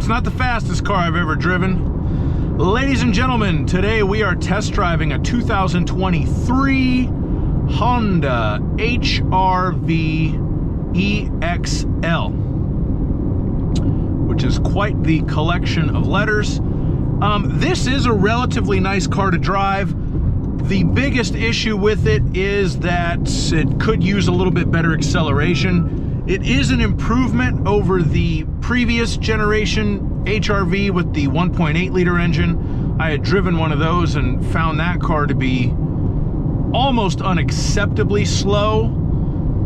It's not the fastest car I've ever driven. Ladies and gentlemen, today we are test driving a 2023 Honda HR-V EXL, which is quite the collection of letters. This is a relatively nice car to drive. The biggest issue with it is that it could use a little bit better acceleration. It is an improvement over the previous generation HR-V with the 1.8 liter engine. I had driven one of those and found that car to be almost unacceptably slow.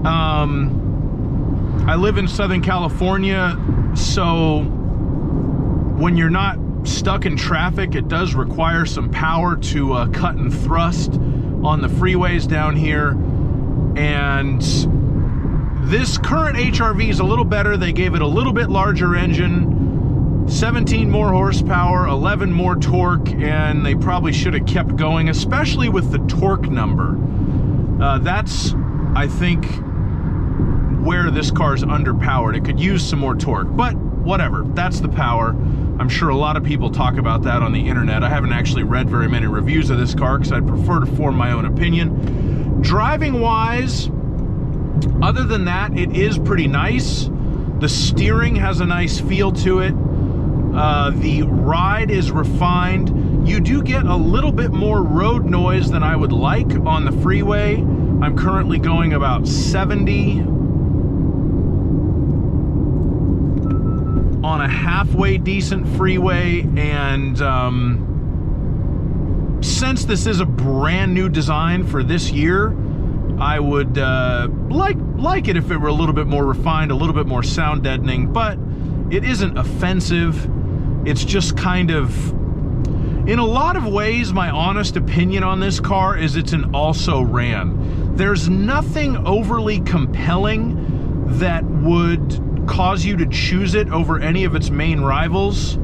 I live in Southern California, so when you're not stuck in traffic, it does require some power to cut and thrust on the freeways down here. And this current HR-V is a little better. They gave it a little bit larger engine, 17 more horsepower, 11 more torque, and they probably should have kept going, especially with the torque number. That's, I think, where this car is underpowered. It could use some more torque, but whatever, that's the power. I'm sure a lot of people talk about that on the internet. I haven't actually read very many reviews of this car because I'd prefer to form my own opinion. Driving wise, other than that, it is pretty nice. The steering has a nice feel to it. The ride is refined. You do get a little bit more road noise than I would like on the freeway. I'm currently going about 70 on a halfway decent freeway, and since this is a brand new design for this year, I would like it if it were a little bit more refined, a little bit more sound deadening, but it isn't offensive. It's just kind of, in a lot of ways, my honest opinion on this car is it's an also-ran. There's nothing overly compelling that would cause you to choose it over any of its main rivals,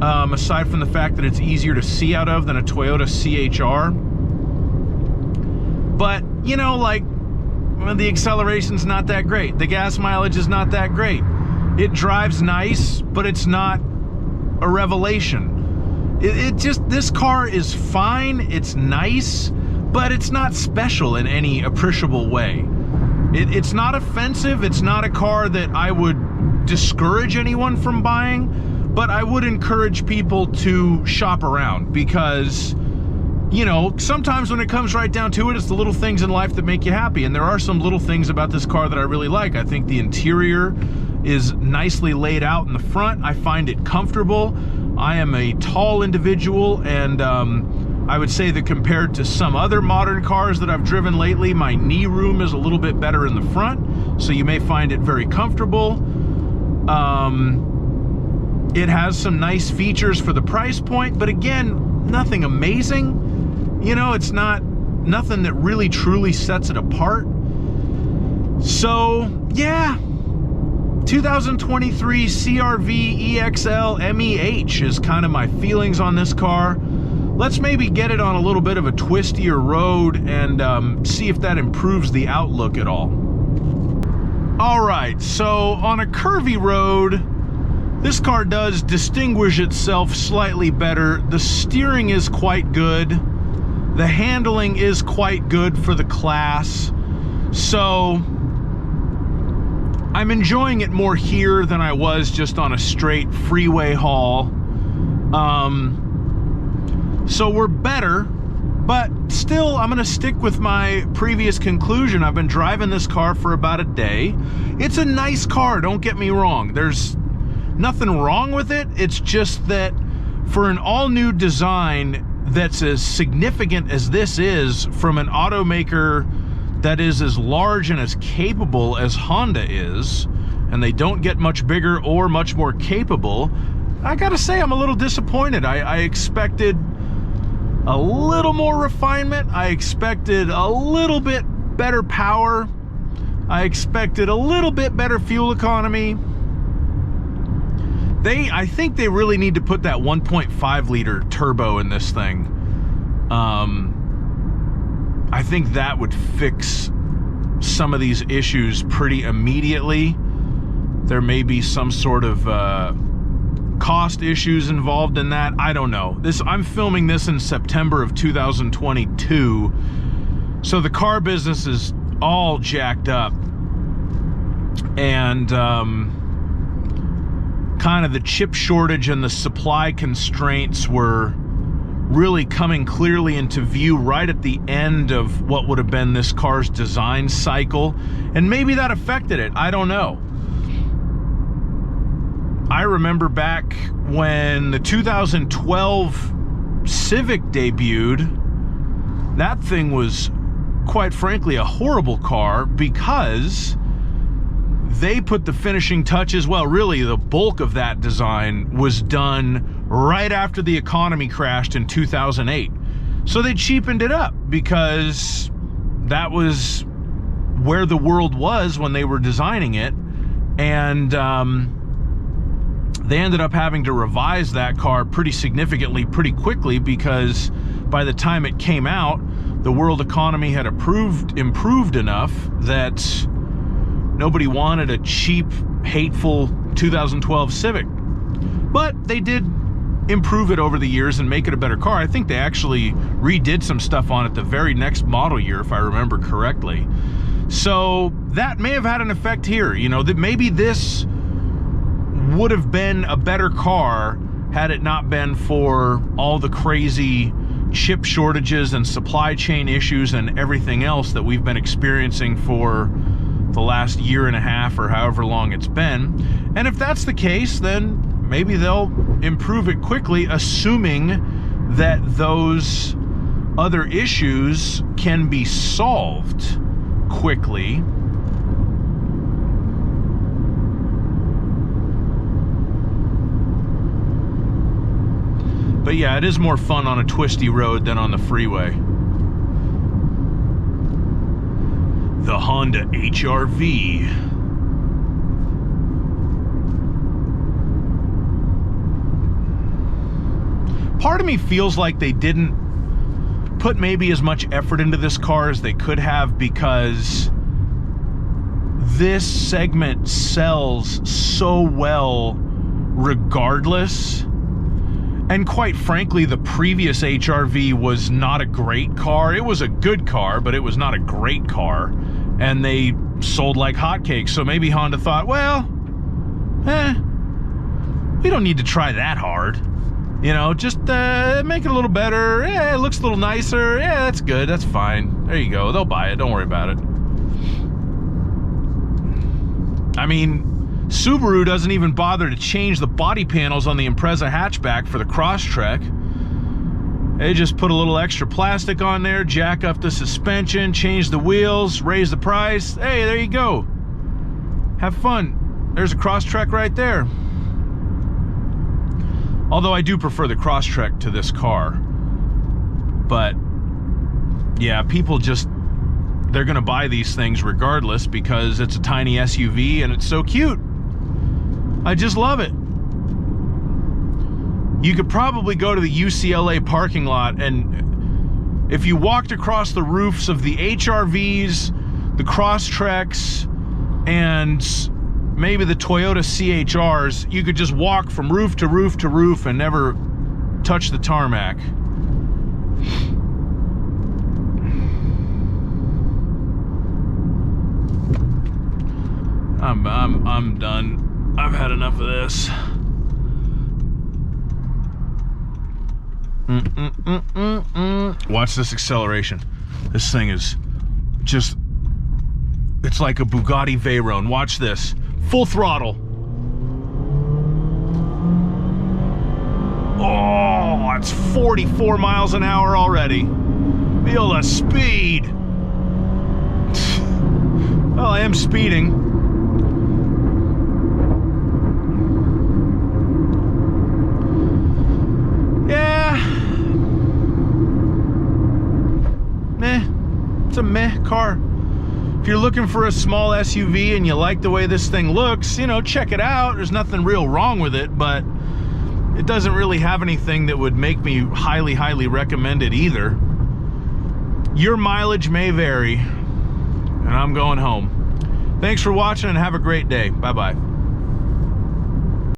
aside from the fact that it's easier to see out of than a Toyota CHR. But, you know, like, the acceleration's not that great. The gas mileage is not that great. It drives nice, but it's not a revelation. This car is fine, it's nice, but it's not special in any appreciable way. It's not offensive. It's not a car that I would discourage anyone from buying, but I would encourage people to shop around because, you know, sometimes when it comes right down to it, it's the little things in life that make you happy. And there are some little things about this car that I really like. I think the interior is nicely laid out in the front. I find it comfortable. I am a tall individual, and I would say that compared to some other modern cars that I've driven lately, my knee room is a little bit better in the front, so you may find it very comfortable. It has some nice features for the price point, but again, nothing amazing. You know, it's nothing that really truly sets it apart. So, yeah, 2023 CR-V EXL MEH is kind of my feelings on this car. Let's maybe get it on a little bit of a twistier road and see if that improves the outlook at all. All right, so on a curvy road, this car does distinguish itself slightly better. The steering is quite good. The handling is quite good for the class. So I'm enjoying it more here than I was just on a straight freeway haul. So we're better, but still I'm gonna stick with my previous conclusion. I've been driving this car for about a day. It's a nice car, don't get me wrong. There's nothing wrong with it. It's just that for an all-new design that's as significant as this is from an automaker that is as large and as capable as Honda is, and they don't get much bigger or much more capable, I gotta say I'm a little disappointed. I expected a little more refinement. I expected a little bit better power. I expected a little bit better fuel economy. I think they really need to put that 1.5 liter turbo in this thing. I think that would fix some of these issues pretty immediately. There may be some sort of cost issues involved in that. I don't know. I'm filming this in September of 2022, so the car business is all jacked up, and kind of the chip shortage and the supply constraints were really coming clearly into view right at the end of what would have been this car's design cycle, and maybe that affected it. I don't know. I remember back when the 2012 Civic debuted, that thing was, quite frankly, a horrible car because they put the finishing touches, well, really the bulk of that design was done right after the economy crashed in 2008. So they cheapened it up because that was where the world was when they were designing it. And they ended up having to revise that car pretty significantly, pretty quickly, because by the time it came out, the world economy had improved enough that nobody wanted a cheap, hateful 2012 Civic. But they did improve it over the years and make it a better car. I think they actually redid some stuff on it the very next model year, if I remember correctly. So that may have had an effect here, you know, that maybe this would have been a better car had it not been for all the crazy chip shortages and supply chain issues and everything else that we've been experiencing for the last year and a half or however long it's been. And if that's the case, then maybe they'll improve it quickly, assuming that those other issues can be solved quickly. But yeah, it is more fun on a twisty road than on the freeway. The Honda HR-V. Part of me feels like they didn't put maybe as much effort into this car as they could have, because this segment sells so well regardless. And quite frankly, the previous HR-V was not a great car. It was a good car, but it was not a great car. And they sold like hotcakes. So maybe Honda thought, well, we don't need to try that hard. You know, just make it a little better. Yeah, it looks a little nicer. Yeah, that's good. That's fine. There you go. They'll buy it. Don't worry about it. I mean, Subaru doesn't even bother to change the body panels on the Impreza hatchback for the Crosstrek. They just put a little extra plastic on there, jack up the suspension, change the wheels, raise the price. Hey, there you go. Have fun. There's a Crosstrek right there. Although I do prefer the Crosstrek to this car. But yeah, people just, they're gonna buy these things regardless because it's a tiny SUV and it's so cute. I just love it. You could probably go to the UCLA parking lot, and if you walked across the roofs of the HR-Vs, the Crosstreks, and maybe the Toyota CHRs, you could just walk from roof to roof to roof and never touch the tarmac. I'm done. I've had enough of this. Watch this acceleration. This thing is just, it's like a Bugatti Veyron. Watch this. Full throttle. Oh, it's 44 miles an hour already. Feel the speed. Well, I am speeding. It's a meh car. If you're looking for a small SUV and you like the way this thing looks, you know, check it out. There's nothing real wrong with it, but it doesn't really have anything that would make me highly recommend it either. Your mileage may vary, and I'm going home. Thanks for watching and have a great day. Bye-bye.